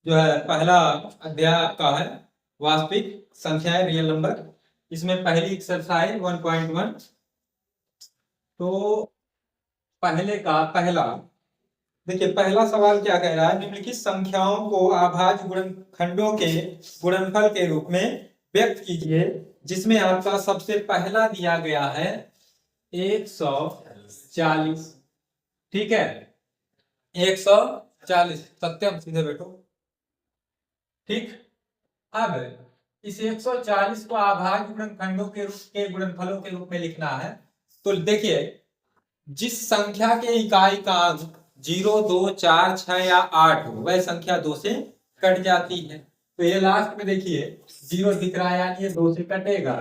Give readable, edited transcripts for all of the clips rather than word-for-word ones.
जो है पहला अध्याय का है वास्तविक संख्याएं रियल नंबर। इसमें पहली एक्सरसाइज 1.1। तो पहले का पहला देखिए, पहला सवाल क्या कह रहा है, निम्नलिखित संख्याओं को अभाज्य गुणनखंडों के गुणनफल के रूप में व्यक्त कीजिए, जिसमें आपका सबसे पहला दिया गया है 140। ठीक है, 140। सत्यम सीधे बैठो। ठीक, अब इस 140 को अभाज्य गुणनखंडों के गुणनफलों के रूप में लिखना है। तो देखिए, जिस संख्या के इकाई का अंक 0, 2, 4, 6 या 8 हो, वह संख्या 2 से कट जाती है। तो ये लास्ट में देखिए 0 दिख रहा है, यानी ये 2 से कटेगा।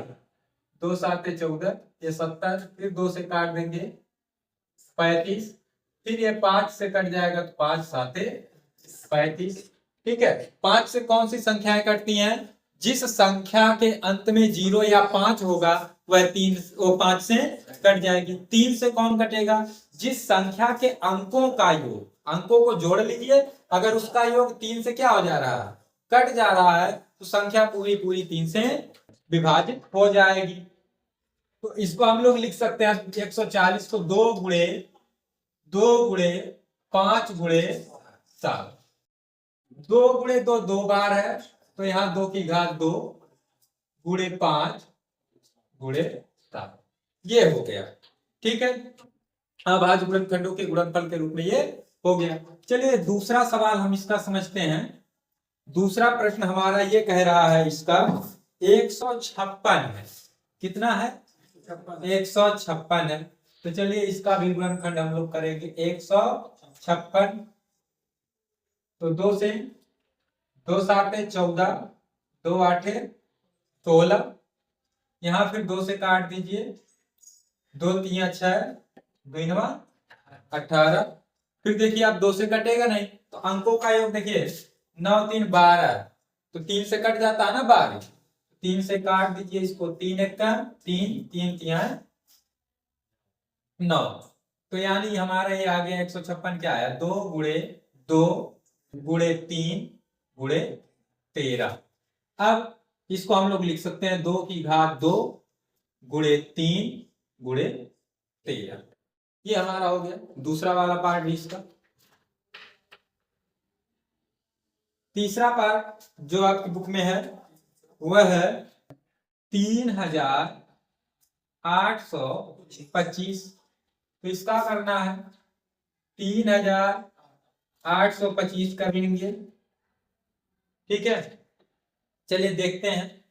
2 7 14, ये 70, फिर 2 से काट देंगे 35, फिर ये 5 से कट जाएगा तो 5 7 35। ठीक है, 5 से कौन सी संख्याएं कटती हैं? जिस संख्या के अंत में 0 या 5 होगा वह 5 से कट जाएगी। 3 से कौन कटेगा? जिस संख्या के अंकों का योग, अंकों को जोड़ लीजिए, अगर उसका योग 3 से क्या हो जा रहा है, कट जा रहा है, तो संख्या पूरी पूरी 3 से विभाजित हो जाएगी। तो इसको हम लोग लिख सकते हैं 140 को 2 गुणे 5 गुणे 7। 2 गुणे 2 2 बार है, तो यहाँ 2 की घात 2 गुणे 5 गुणे 7, ये हो गया। ठीक है, अभाज्य गुणनखंडों के गुणनफल के रूप में ये हो गया। चलिए दूसरा सवाल हम इसका समझते हैं। दूसरा प्रश्न हमारा ये कह रहा है, इसका 156 है। कितना है? 156 है। तो चलिए इसका भी गुणनखंड हम लोग करेंगे। 156, तो 2 से 2 7 14, 2 8 16, यहाँ फिर 2 से काट दीजिए, 2 3 6, 2 18। फिर देखिए आप 2 से कटेगा नहीं, तो अंकों का योग देखिए 9 3 12, तो 3 से कट जाता है ना 12, 3 से काट दीजिए इसको, 3 1 का 3, 3 3 9। तो यानी हमारा ये आ गया 156 क्या आया, 2 गुणे 2 गुणे 3 गुणे 13। अब इसको हम लोग लिख सकते हैं 2 की घात 2 गुणे 3 गुणे 13। ये हमारा हो गया दूसरा वाला पार्ट भी इसका। तीसरा पार्ट जो आपकी बुक में है वह है 3825। तो इसका करना है 3825 कर लेंगे। ठीक है, चलिए देखते हैं।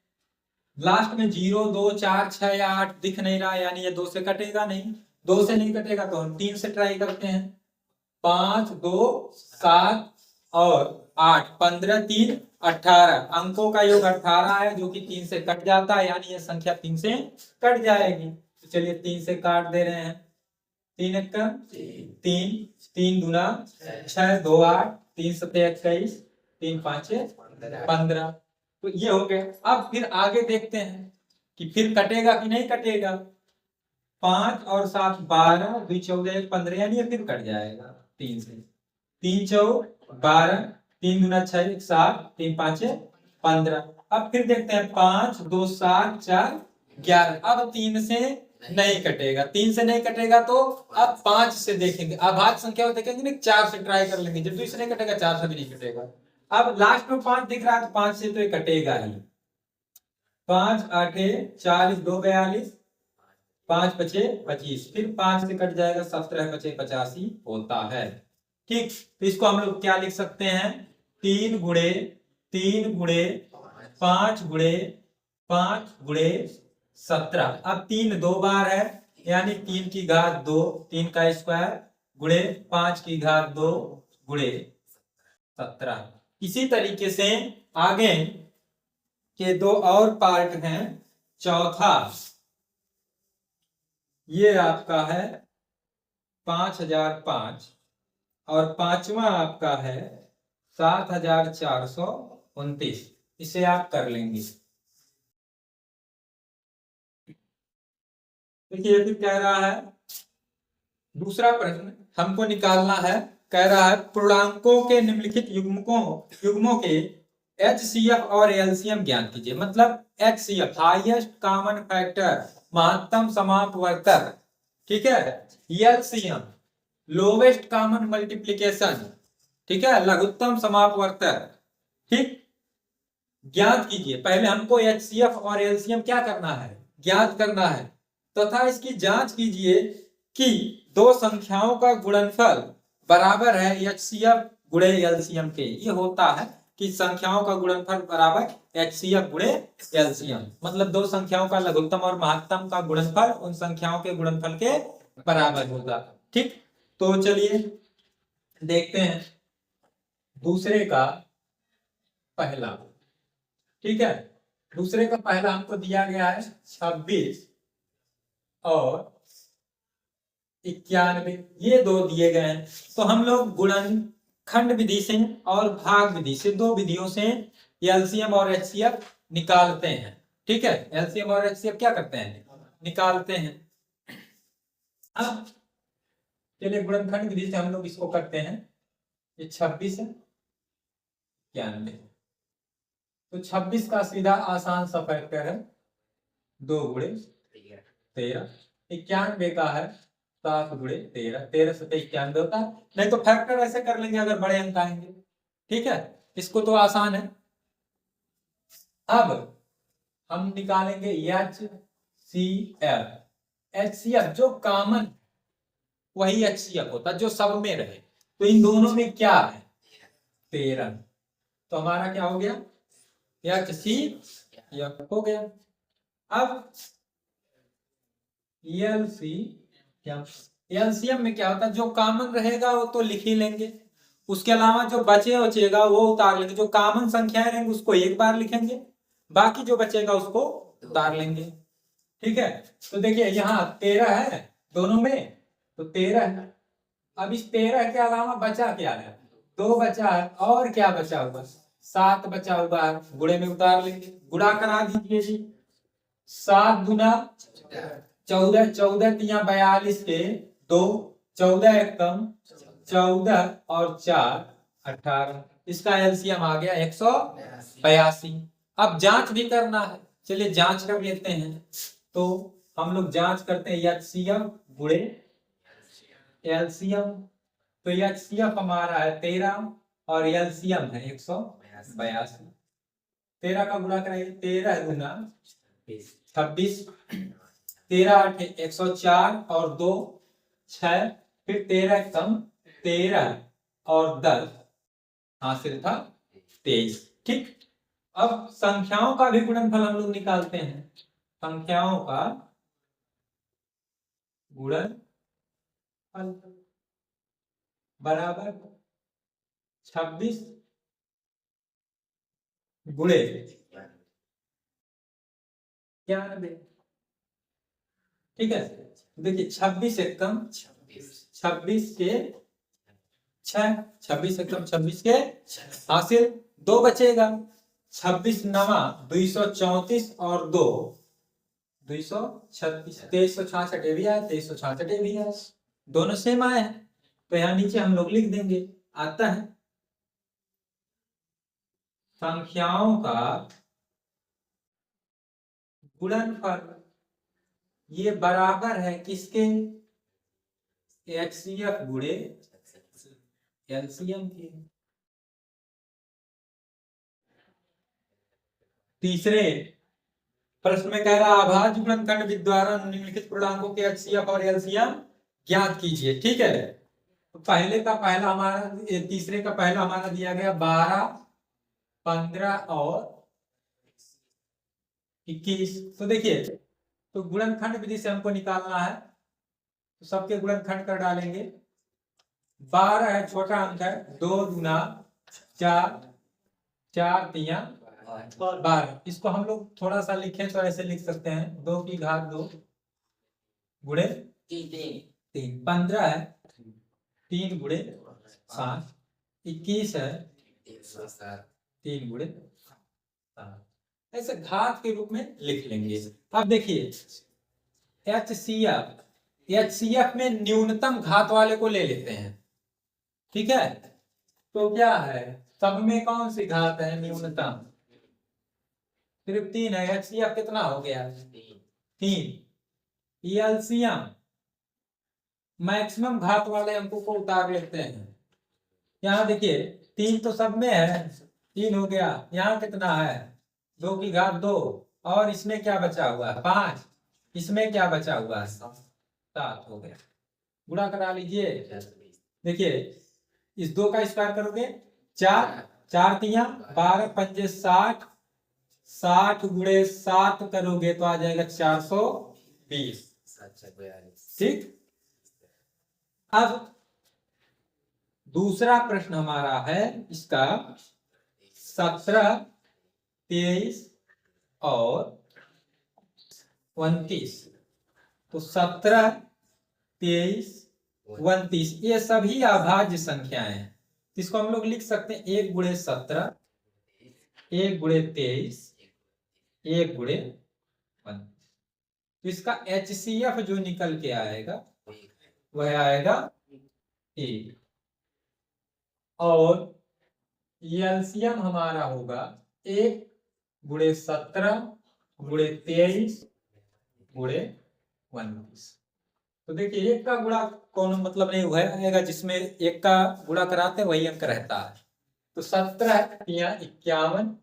लास्ट में 0 2 4 6 या 8 दिख नहीं रहा, यानी ये 2 से कटेगा नहीं। 2 से नहीं कटेगा तो हम 3 से ट्राई करते हैं। 5 2 7 और 8, 15 3 18, अंकों का योग 18 है, जो कि 3 से कट जाता है, यानी ये संख्या 3 से कट जाएगी। तो चलिए 3 से काट दे रहे हैं। 3 1 का 3, 3 दूना 6, 2 8, 3 7 21, 3 5 15। तो ये हो गया। अब फिर आगे देखते हैं कि फिर कटेगा कि नहीं कटेगा। 5 और 7 12, 2 14 15, यानी ये फिर कट जाएगा 3 से। 3 4 12, 3 दूना 6 7, 3 5 15। अब फिर देखते हैं 5 2 7 4 11। अब 3 से नहीं कटेगा। 3 से नहीं कटेगा तो अब 5 से देखेंगे। अभाज्य संख्या को देखेंगे ना, 4 से ट्राई कर लेंगे। जब 2 से नहीं कटेगा 4 से भी नहीं कटेगा। अब लास्ट में 5 दिख रहा है, तो 5 से तो ये कटेगा ही। 5 8 40, 2 42, 5 5 25, फिर 5 से कट जाएगा, 17 5 85 होता है। ठीक, तो इसको हम लोग क्या लिख सकते हैं, 3 गुणे 3 गुणे 5 गुणे 5 गुणे 17। अब 3 2 बार है, यानी 3 की घात 2, 3 का स्क्वायर गुणे 5 की घात 2 गुणे 17। इसी तरीके से आगे के 2 और पार्ट हैं। चौथा ये आपका है 5005, और पांचवा आपका है 7429। इसे आप कर लेंगे। देखिए फिर कह रहा है दूसरा प्रश्न, हमको निकालना है कह रहा है पूर्णांकों के निम्नलिखित युग्मों के HCF और LCM ज्ञात कीजिए। मतलब HCF हाईएस्ट कॉमन फैक्टर, महत्तम समापवर्तक, ठीक है। LCM लोवेस्ट कॉमन मल्टीप्लिकेशन, ठीक है, लघुत्तम समापवर्तक, ठीक, ज्ञात कीजिए। पहले हमको HCF और LCM क्या करना है, ज्ञात करना है, तथा इसकी जांच कीजिए कि दो संख्याओं का गुणनफल बराबर है HCF गुणे LCM के। ये होता है कि संख्याओं का गुणनफल बराबर HCF गुणे LCM, मतलब दो संख्याओं का लघुत्तम और महत्तम का गुणनफल उन संख्याओं के गुणनफल के बराबर होगा, ठीक। तो चलिए देखते हैं दूसरे का पहला, ठीक है। दूसरे का पहला हमको दिया गया है 26 और 91, ये दो दिए गए हैं। तो हम लोग गुणनखंड विधि से और भाग विधि से, दो विधियों से LCM और HCF निकालते हैं, ठीक है। LCM और HCF क्या करते हैं, निकालते हैं। अब चलिए गुणनखंड विधि से हम लोग इसको करते हैं। ये 26 है 91, तो 26 का सीधा आसान सा फैक्टर है 2 गुणे 13। 91 का है 7 गुणे 13, 13 से 91 होता है। नहीं तो फैक्टर ऐसे कर लेंगे अगर बड़े अंक आएंगे, ठीक है। इसको तो आसान है। अब हम निकालेंगे HCF। HCF जो कॉमन वही HCF होता है, जो सब में रहे। तो इन दोनों में क्या है, 13, तो हमारा क्या हो गया, HCF हो गया। अब LCM में क्या होता है, जो कॉमन रहेगा वो तो लिख ही लेंगे, उसके अलावा जो बचेगा वो उतार लेंगे। जो कॉमन संख्याएं रहेंगी उसको एक बार लिखेंगे, बाकी जो बचेगा उसको उतार लेंगे, ठीक है। तो देखिए यहाँ 13 है दोनों में, तो 13 है। अब इस 13 के अलावा बचा क्या है, 2 बचा है, और क्या बचा हुआ, 7 बचा हुआ है, गुणे में उतार लेंगे। गुणा करा दीजिए जी, 7 गुना 14, 14 तिया 42 के 2, 14 एक कम 14 और 4 18, इसका LCM आ गया 182। अब जांच भी करना है, चलिए जांच कर लेते हैं। तो हम लोग जांच करते हैं HCF गुणे LCM। तो HCF हमारा है 13 और LCM है 182। 13 का गुणा कराइए, 13 गुना 26, 13 8 104 और 2 6, फिर 13 कम 13 और 10 हासिल था 23, ठीक। अब संख्याओं का भी गुणनफल हम लोग निकालते हैं। संख्याओं का गुणनफल बराबर 26 गुणे 91, ठीक है। देखिए 26 एक कम 26 के 6, 26 एक कम 26 के हासिल 2 बचेगा। 26 नवा 234 और 2 236, 2366 ये भी है, 2366 ये भी है, दोनों सेम आए हैं। तो यहाँ नीचे हम लोग लिख देंगे, आता है संख्याओं का गुणनफल ये बराबर है किसके, HCF गुणे LCM के। तीसरे प्रश्न में कह रहा अभाज्य गुणनखंड विधि द्वारा निम्नलिखित पूर्णांकों के HCF और LCM ज्ञात कीजिए, ठीक है। तो पहले का पहला हमारा, तीसरे का पहला हमारा दिया गया 12, 15 और 21। तो देखिए, तो गुणनखंड विधि से हमको निकालना है, तो सबके गुणनखंड कर डालेंगे। 12 है छोटा अंक है, 2 गुना 4, 4 तिया 12। इसको हम लोग थोड़ा सा लिखें तो ऐसे लिख सकते हैं, 2 की घात 2 गुणे 3। 15 है 3 गुणे 7, 21 है 3 गुणे 7, ऐसे घात के रूप में लिख लेंगे। अब देखिए HCF में न्यूनतम घात वाले को ले लेते हैं, ठीक है, तो क्या है, सब में कौन सी घात है न्यूनतम, सिर्फ 3 है। एचसीएफ कितना हो गया, 3। एलसीएम मैक्सिमम घात वाले अंकों को उतार लेते हैं। यहाँ देखिए 3 तो सब में है, 3 हो गया। यहाँ कितना है, 2 की घात 2, और इसमें क्या बचा हुआ है 5, इसमें क्या बचा हुआ है 7 हो गया। गुणा करा लीजिए, देखिए इस 2 का स्क्वायर करोगे 4, 4 तिया 12, 5 60, 60 गुणे 7 करोगे तो आ जाएगा 420। ठीक, अब दूसरा प्रश्न हमारा है इसका 17, 23 और 29। तो 17, 23, 29 ये सभी अभाज्य संख्याएं हैं। इसको हम लोग लिख सकते हैं 1 गुणे 17, 1 गुणे 23, 1 गुणे 29। तो इसका एचसीएफ जो निकल के आएगा वह आएगा 1, और एलसीएम हमारा होगा 1 गुणे 17 गुणे 23 गुणे 29। तो देखिए 1 का गुणा कौन मतलब नहीं हुआ है, जिसमें 1 का गुणा कराते वही अंक रहता है। तो 17 या 51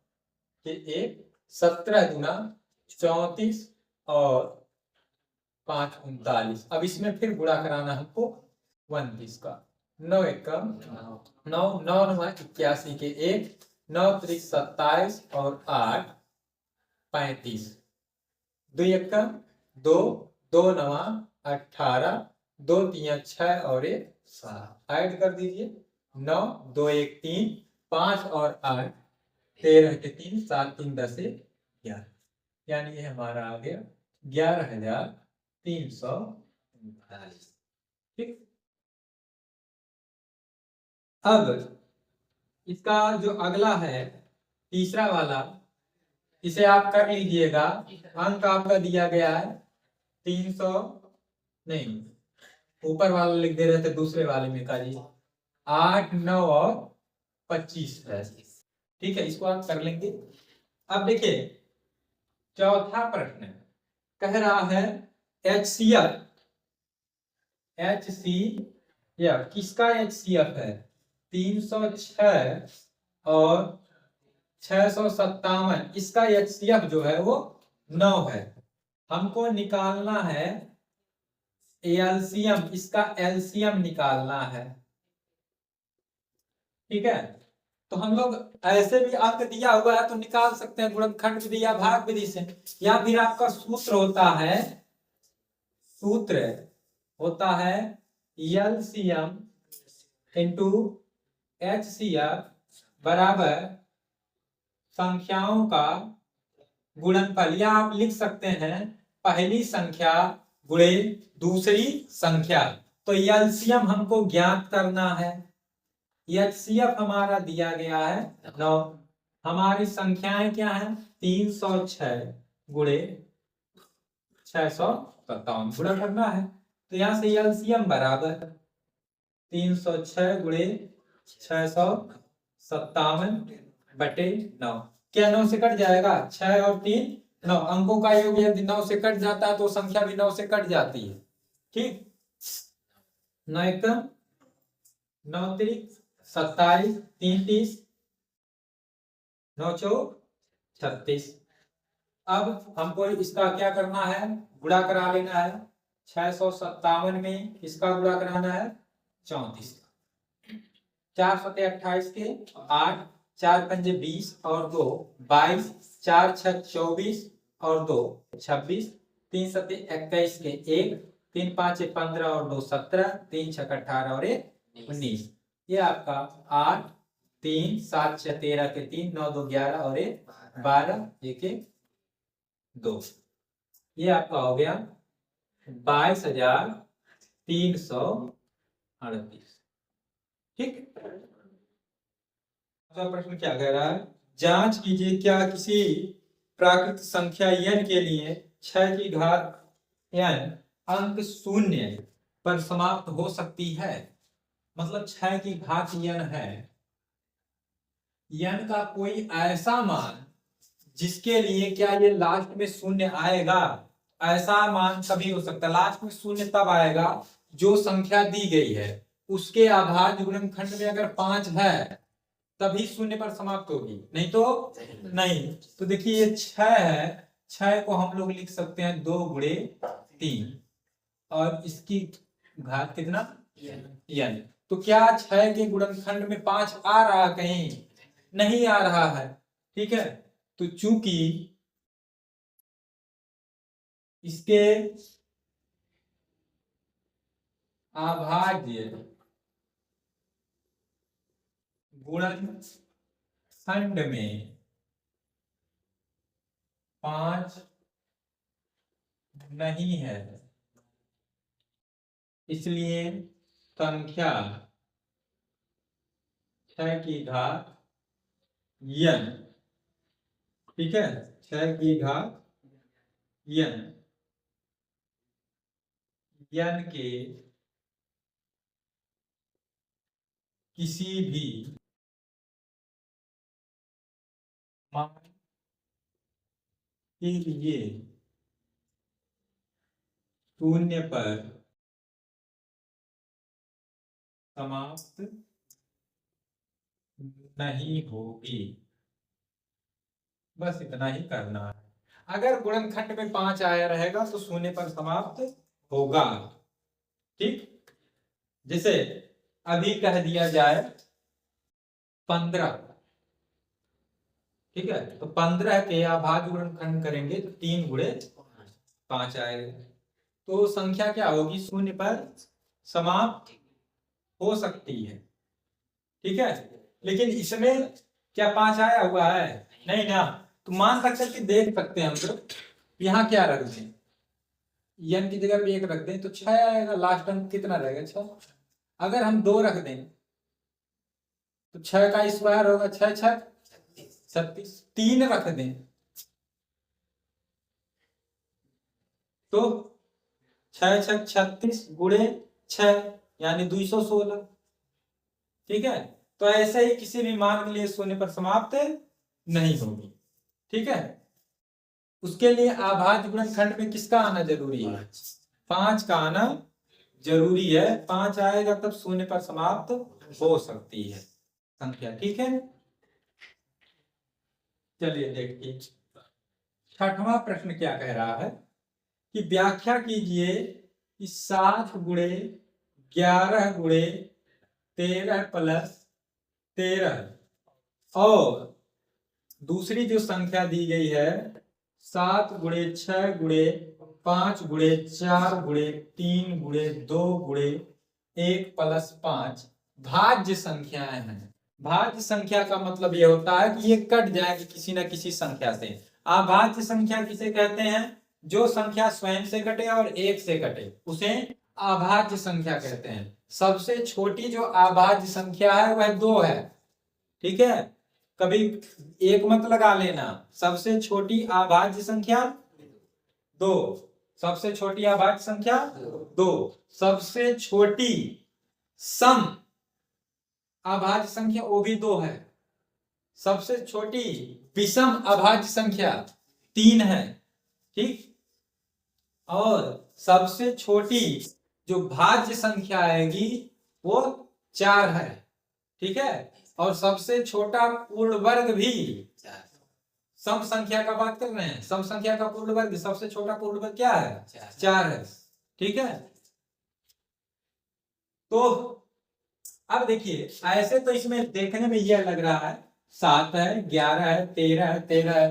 के 1, 17 गुना 34 और 5 39। अब इसमें फिर गुणा कराना हमको 29 का। 9 एकम 9, 9 9 81 के 1, 9 3 27 और 8 35। 2 एकम 2, 2 9 18, 2 3 6 और 1 7। ऐड कर दीजिए 9 2 1 3, 5 और 8 13 के 3, 7 3 10 11। यानी ये हमारा आ गया 11,339। ठीक, अब इसका जो अगला है तीसरा वाला, इसे आप कर लीजिएगा। अंक आपका दिया गया है 300, नहीं ऊपर वाला लिख दे रहे थे, दूसरे वाले में करिए 8 9 और 25 है। ठीक है, इसको आप कर लेंगे। अब देखिए चौथा प्रश्न कह रहा है एचसीएफ, एचसीएफ किसका एचसीएफ है 306 और 657। इसका एचसीएफ जो है वो 9 है। हमको निकालना है एलसीएम, इसका एलसीएम निकालना है। ठीक है, तो हम लोग ऐसे भी अंक दिया हुआ है तो निकाल सकते हैं गुणनखंड विधि या भाग विधि से, या फिर आपका सूत्र होता है, सूत्र होता है एलसीएम इंटू एचसीएफ बराबर संख्याओं का गुणनफल, या आप लिख सकते हैं पहली संख्या गुणे दूसरी संख्या। तो एलसीएम हमको ज्ञात करना है। एचसीएफ हमारा दिया गया है 9, हमारी संख्याएं क्या है 306 गुणे 657 गुणा करना है। तो यहां से एलसीएम बराबर 306 गुणे 657 बटे 9। क्या 9 से कट जाएगा, 6 और 3 9, अंकों का योग यदि 9 से कट जाता है तो संख्या भी 9 से कट जाती है। ठीक, 9 एकम 9 3 27, 3 30, 9 चौक 36। अब हमको इसका क्या करना है, गुणा करा लेना है। 657 में इसका गुणा कराना है 34, 4 सते 28 के 8, 4 पंजे 20 और 2 22, 4 6 24 और 2 26, 3 सते 21 के 1, 3 5 15 और 2 17, 3 6 18 और 1 19। ये आपका 8 3 7 6 13 के 3, 9 2 11 और 1 12, 1 1 2। ये आपका हो गया 22,338। ठीक, तो प्रश्न क्या कह रहा है, जांच कीजिए क्या किसी प्राकृत संख्या n के लिए 6 की घात n अंक 0 पर समाप्त हो सकती है। मतलब 6 की घात n है, n का कोई ऐसा मान जिसके लिए क्या ये लास्ट में शून्य आएगा, ऐसा मान कभी हो सकता है। लास्ट में शून्य तब आएगा जो संख्या दी गई है उसके अभाज्य गुणनखंड में अगर 5 है तभी शून्य पर समाप्त होगी, नहीं तो नहीं। तो देखिए ये 6 है, 6 को हम लोग लिख सकते हैं 2 गुणे 3 और इसकी घात कितना n। तो क्या 6 के गुणनखंड में 5 आ रहा कहीं, नहीं आ रहा है, ठीक है। तो चूंकि इसके अभाज्य गुणनखंड में 5 नहीं है, इसलिए संख्या 6 की घात n, ठीक है, 6 की घात n, n के किसी भी मान के लिए शून्य पर समाप्त नहीं होगी। बस इतना ही करना है। अगर गुणनखंड में 5 आया रहेगा तो शून्य पर समाप्त होगा, ठीक। जैसे अभी कह दिया जाए 15, ठीक है, तो 15 के अभाज्य गुणनखंड करेंगे तो 3 गुणे 5 आएगा, तो संख्या क्या होगी, शून्य पर समाप्त हो सकती है, ठीक है। लेकिन इसमें क्या 5 आया हुआ है, नहीं ना। तो मान सकते हैं कि देख सकते हैं हम लोग, यहाँ क्या रख दें, n की जगह पे 1 रख दें तो 6 आएगा, लास्ट अंक कितना रहेगा 6। अगर हम 2 रख दें तो 6 का स्क्वायर होगा 6 6 36, 3 रख दें तो 6 6 36 गुणे 6 यानी 216, ठीक है। तो ऐसे ही किसी भी मान के लिए शून्य पर समाप्त नहीं होगी, ठीक है। उसके लिए अभाज्य गुणनखंड में किसका आना जरूरी है, 5 का आना जरूरी है। 5 आएगा तब शून्य पर समाप्त हो सकती है संख्या, ठीक है। चलिए देखिए 6वां प्रश्न क्या कह रहा है कि व्याख्या कीजिए कि 7 गुणे 11 गुणे 13 प्लस 13 और दूसरी जो संख्या दी गई है 7 गुणे 6 गुणे 5 गुणे 4 गुणे 3 गुणे 2 गुणे 1 प्लस 5 भाज्य संख्याएं हैं। भाज्य संख्या का मतलब यह होता है कि ये कट जाएगी किसी न किसी संख्या से। अभाज्य संख्या किसे कहते हैं, जो संख्या स्वयं से कटे और 1 से कटे उसे अभाज्य संख्या कहते हैं। सबसे छोटी जो अभाज्य संख्या है वह 2 है, ठीक है, कभी 1 मत लगा लेना। सबसे छोटी अभाज्य संख्या 2, सबसे छोटी अभाज्य संख्या 2, सबसे छोटी सम अभाज्य संख्या वो भी 2 है, सबसे छोटी विषम अभाज्य संख्या 3 है, ठीक। और सबसे छोटी जो भाज्य संख्या आएगी वो 4 है, ठीक है। और सबसे छोटा पूर्ण वर्ग भी, सम संख्या का बात कर रहे हैं, सम संख्या का पूर्ण वर्ग सबसे छोटा पूर्ण वर्ग क्या है, 4 है, ठीक है। तो अब देखिए ऐसे तो इसमें देखने में यह लग रहा है 7 है 11 है 13 है 13 है,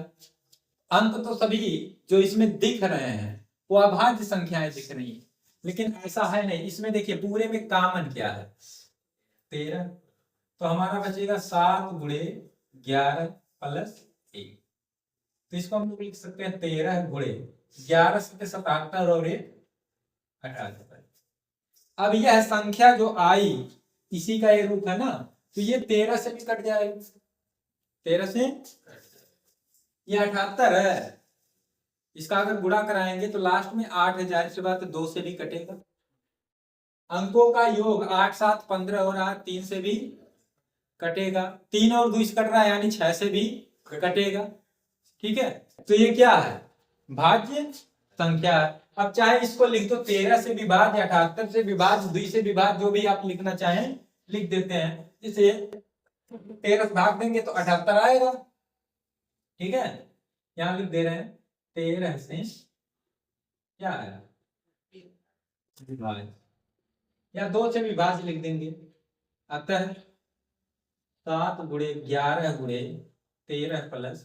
अंक तो सभी जो इसमें दिख रहे हैं वो अभाज्य संख्याएं दिख रही है, लेकिन ऐसा है नहीं। इसमें देखिए पूरे में कॉमन क्या है 13, तो हमारा बचेगा 7 गुणे 11 प्लस 1, तो इसको हम लोग लिख सकते हैं 13 गुणे 11 से 77 और 78। अब यह संख्या जो आई इसी का ये रूप है ना, तो ये 13 से भी कट जाएगा, 13 से ये 78 है, इसका अगर गुणा कराएंगे तो लास्ट में 8 है, जाहिर सी बात है 2 से भी कटेगा, अंकों का योग 8 7 15 हो रहा है, 3 से भी कटेगा, 3 और 2 कट रहा है यानी 6 से भी कटेगा। ठीक है, तो ये क्या है, भाज्य संख्या है। अब चाहे इसको लिख दो 13 से विभाज्य, 78 से विभाज्य, 2 से विभाज्य, जो भी आप लिखना चाहें लिख देते हैं। इसे 13 से भाग देंगे तो 78 आएगा। ठीक है, यहां लिख दे रहे हैं 13 से क्या है विभाज्य, या 2 से विभाज्य लिख देंगे। अतः 7 गुणे 11 गुणे 13 प्लस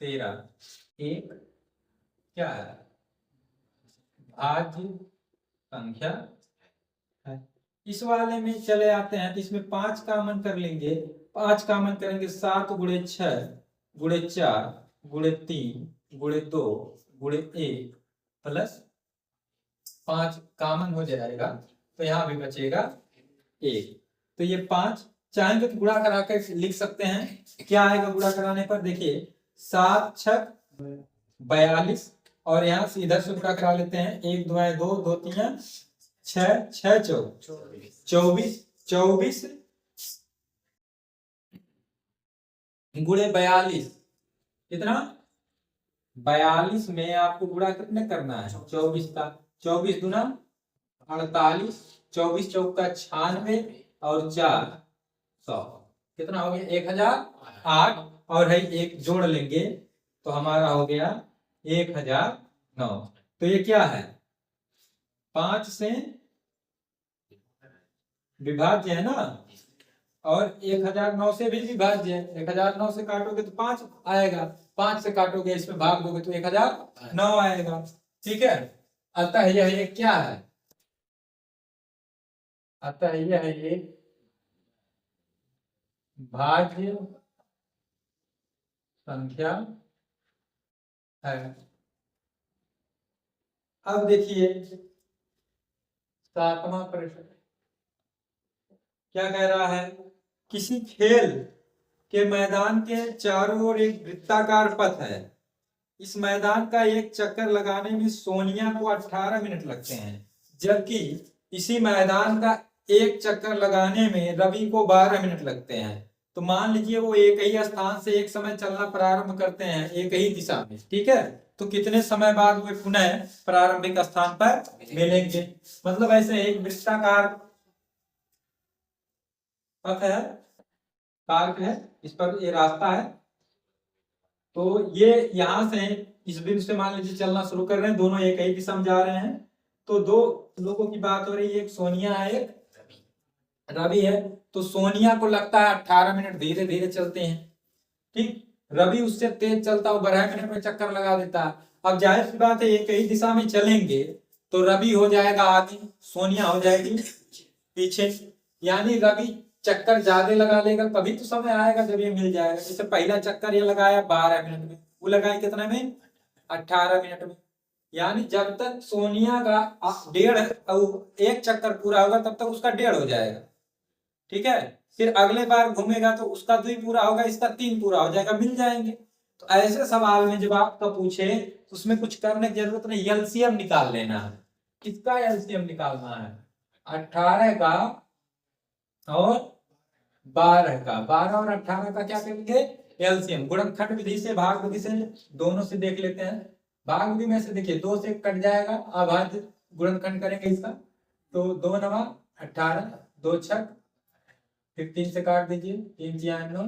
13 एक क्या है भाज्य संख्या है। इस वाले में चले आते हैं तो इसमें 5 कॉमन कर लेंगे, 5 कॉमन करेंगे 7 गुणे 6 गुणे 4 गुणे 3 गुणे 2 गुणे 1 प्लस 5 कॉमन हो जाएगा, तो यहाँ भी बचेगा 1। तो ये 5 चाहेंगे तो गुणा करा कर लिख सकते हैं। क्या आएगा गुणा कराने पर, देखिए 7 6 42, और यहाँ से इधर से गुणा करा लेते हैं, 1 2 2 2 3 6 6 24 24 गुणे 42 कितना 42 में आपको गुणा कितने करना है 24 का, 24 दूना 48, 24 चौका 96 और 400 कितना हो गया 1008, और है एक जोड़ लेंगे तो हमारा हो गया 1009। तो ये क्या है 5 से विभाज्य है ना, और 1009 से भी विभाज्य है। 1009 से काटोगे तो 5 आएगा, 5 से काटोगे इसमें भाग दोगे तो 1009 आएगा। ठीक है, अतः यह एक क्या है, अतः यह एक भाज्य संख्या है। अब देखिए 7वां प्रश्न क्या कह रहा है, किसी खेल के मैदान के चारों ओर एक वृत्ताकार पथ है, इस मैदान का एक चक्कर लगाने में सोनिया को 18 मिनट लगते हैं, जबकि इसी मैदान का एक चक्कर लगाने में रवि को 12 मिनट लगते हैं। तो मान लीजिए वो एक ही स्थान से एक समय चलना प्रारंभ करते हैं एक ही दिशा में। ठीक है, तो कितने समय बाद वे पुनः प्रारंभिक स्थान पर मिलेंगे। मतलब ऐसे एक वृत्ताकार पथ है, पार्क है, इस पर ये रास्ता है, तो ये यहां से इस बिंदु से मान लीजिए चलना शुरू कर रहे हैं, दोनों एक ही दिशा में जा रहे हैं। तो 2 लोगों की बात हो रही है, एक सोनिया है एक रवि है। तो सोनिया को लगता है 18 मिनट धीरे धीरे चलते हैं, ठीक, रवि उससे तेज चलता है, 12 मिनट में चक्कर लगा देता है। अब जाहिर सी बात है एक ही दिशा में चलेंगे तो रवि हो जाएगा आगे, सोनिया हो जाएगी पीछे, यानी रवि चक्कर ज्यादा लगा लेगा तभी तो समय आएगा जब ये मिल जाएगा। जैसे पहला चक्कर ये लगाया 12 मिनट में, वो लगाए कितने में 18 मिनट में, यानी जब तक सोनिया का 1.5 एक चक्कर पूरा होगा तब तक उसका 1.5 हो जाएगा। ठीक है, फिर अगले बार घूमेगा तो उसका 2 पूरा होगा, इसका 3 पूरा हो जाएगा, मिल जाएंगे। तो ऐसे सवाल में जब आपका पूछे तो उसमें कुछ करने की जरूरत नहीं, एलसीएम निकाल लेना है। किसका एलसीएम निकालना है 18 का और 12 का, 12 और 18 का क्या करेंगे एलसीएम, गुणनखंड विधि से भाग विधि से दोनों से देख लेते हैं। भाग विधि में से देखिए 2 से कट जाएगा, अभाज्य गुणनखंड करेंगे इसका, तो 2 9 18, 2 6, फिर 3 से काट दीजिए, 3 4 9,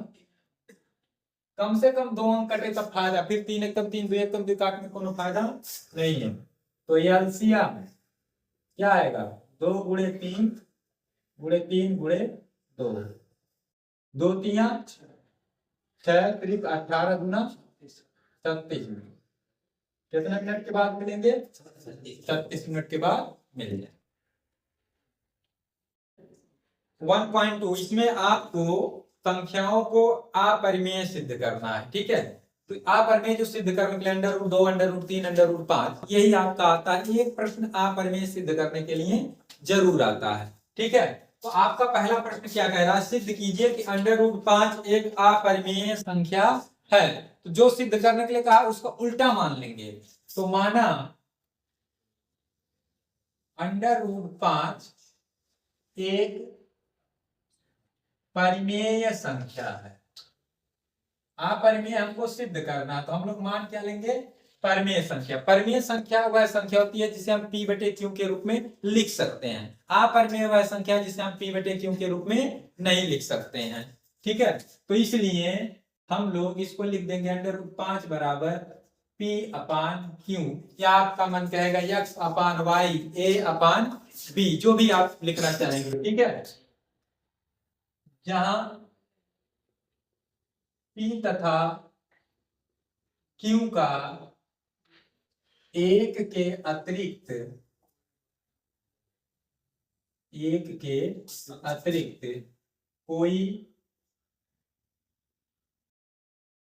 कम से कम 2 अंक कटे तब फायदा, फिर 3 1 3 2 1 2 काटने में कोनो फायदा नहीं है। तो एलसीएम क्या आएगा 2 गुणे 3 गुणे 3 गुणे 2, 2 3 6 त्रिक 18 गुना 36 मिनट, कितने मिनट के बाद मिलेंगे 36 मिनट के बाद मिल जाए। 1.2 इसमें आपको संख्याओं को अपरिमेय सिद्ध करना है। ठीक है, तो अपरिमेय जो सिद्ध करने के लिए √2 √3 √5 यही आपका आता है, एक प्रश्न अपरिमेय सिद्ध करने के लिए जरूर आता है। ठीक है, तो आपका पहला प्रश्न क्या कह रहा है, सिद्ध कीजिए कि √5 एक अपरिमेय संख्या है। तो जो सिद्ध करने के लिए कहा उसका उल्टा मान लेंगे, तो माना √5 एक परिमेय संख्या है। अपरिमेय हमको सिद्ध करना, तो हम लोग मान क्या लेंगे, परिमेय संख्या। परिमेय संख्या वह संख्या होती है जिसे हम p बटे q के रूप में लिख सकते हैं। अपरिमेय वह संख्या जिसे हम p बटे q के रूप में नहीं लिख सकते हैं। ठीक है, तो इसलिए हम लोग इसको लिख देंगे √5 बराबर p अपान q, या आपका मन कहेगा x upon y, a upon b, जो भी आप लिखना चाहेंगे। ठीक है, जहां p तथा q का एक के अतिरिक्त कोई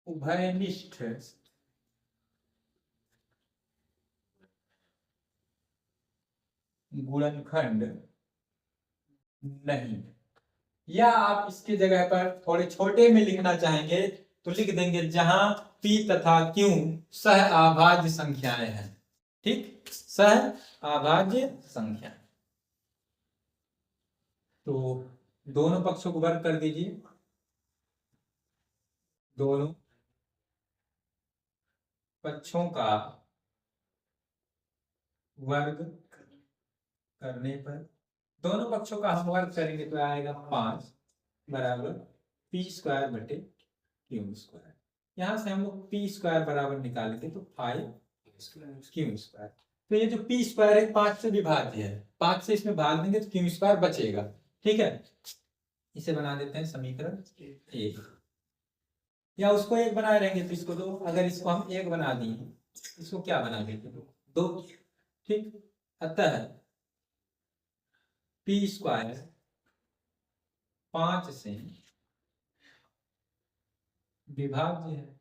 उभयनिष्ठ गुणनखंड नहीं, या आप इसकी जगह पर थोड़े छोटे में लिखना चाहेंगे तो लिख देंगे जहां p तथा q सह अभाज्य संख्याएं हैं। ठीक, सह अभाज्य संख्या। तो दोनों पक्षों को वर्ग कर दीजिए, दोनों पक्षों का वर्ग करने पर, दोनों पक्षों का हम वर्ग करेंगे तो आएगा 5 बराबर p² बटे q²। यहां से हम लोग p² बराबर निकालेंगे तो 5q²। तो ये जो p² है 5 से विभाज्य है, 5 से इसमें भाग देंगे तो q² बचेगा। ठीक है, इसे बना देते हैं समीकरण 1, या उसको 1 बना रहेंगे तो इसको 2, अगर इसको हम 1 बना दिए इसको क्या बना देंगे 2। ठीक, अतः p² 5 से विभाज्य है,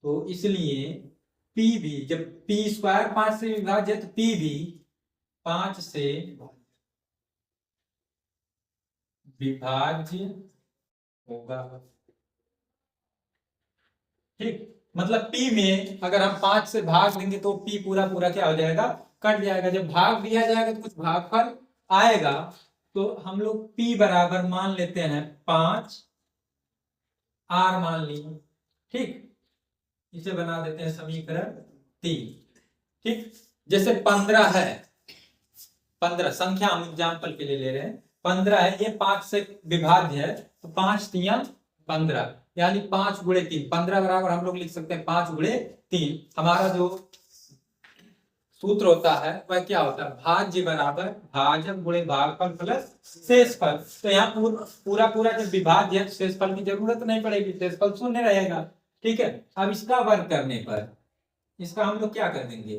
तो इसलिए p भी, जब p² 5 से विभाज्य है तो p भी 5 से विभाज्य होगा। ठीक, मतलब p में अगर हम 5 से भाग देंगे तो p पूरा पूरा क्या हो जाएगा, कट जाएगा। जब भाग दिया जाएगा तो कुछ भागफल आएगा, तो हम लोग p बराबर मान लेते हैं 5 r मान लीजिए। ठीक, इसे बना देते हैं समीकरण 3। ठीक, जैसे 15 है, 15 संख्या हम एग्जाम्पल के लिए ले रहे हैं, 15 है, ये 5 से विभाज्य है तो 5 3 15, यानी 5 गुणे 3, 15 बराबर हम लोग लिख सकते हैं 5 गुणे 3। हमारा जो सूत्र होता है वह क्या होता है, भाज्य बराबर भाजक गुणे भागफल प्लस शेषफल। तो यहाँ पूरा पूरा जब विभाज्य है शेषफल की जरूरत नहीं पड़ेगी, शेषफल शून्य रहेगा। ठीक है, अब इसका वर्ग करने पर, इसका हम लोग क्या कर देंगे,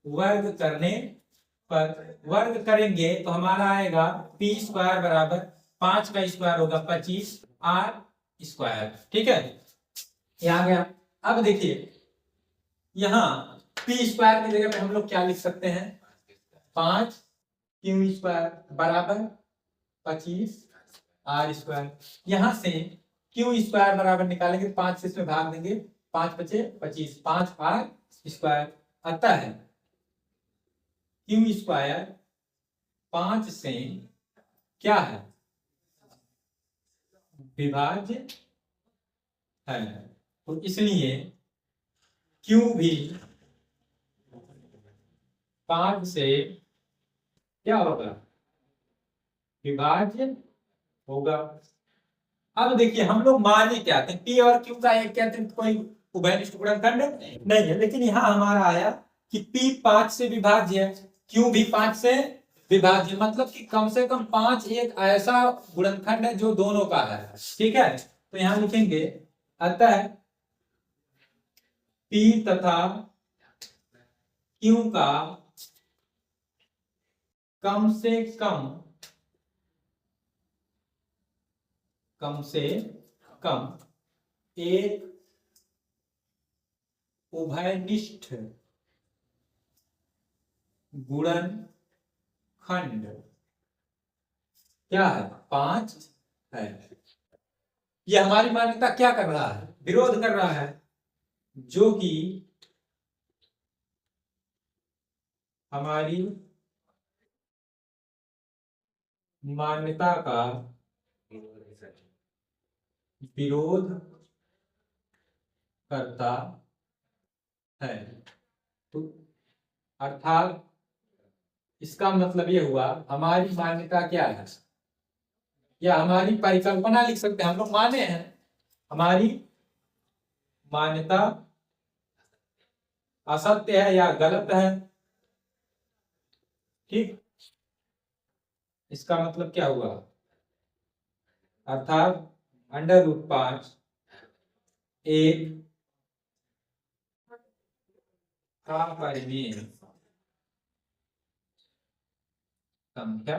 वर्ग करने पर, वर्ग करेंगे तो हमारा आएगा p² बराबर 5 का स्क्वायर होगा 25 r²। ठीक है, ये आ गया। अब देखिए यहाँ p² की जगह पे हम लोग क्या लिख सकते हैं, 5q² बराबर 25 r²। यहां से q² बराबर निकालेंगे, 5 से इसमें भाग देंगे, 5 बचे 25, 5 r²। अतः q² 5 से क्या है, विभाज्य है, तो इसलिए q भी 5 से क्या होगा, विभाज्य होगा। अब देखिए हम लोग माने क्या थे, p और q का एक क्या थे, कोई उभयनिष्ठ गुणनखंड नहीं है, लेकिन यहाँ हमारा आया कि p 5 से विभाज्य है, q भी 5 से विभाज्य, मतलब कि कम से कम 5 एक ऐसा गुणनखंड है जो दोनों का है। ठीक है, तो यहाँ लिखेंगे अतः p तथा q का कम से कम एक उभयनिष्ठ गुणनखंड क्या है, 5 है। यह हमारी मान्यता क्या कर रहा है, विरोध कर रहा है, जो कि हमारी मान्यता का विरोध करता है। तो अर्थात इसका मतलब ये हुआ हमारी मान्यता क्या है, या हमारी परिकल्पना लिख सकते हैं, हम लोग माने हैं हमारी मान्यता असत्य है या गलत है। ठीक, इसका मतलब क्या हुआ, अर्थात √5 एक अपरिमेय संख्या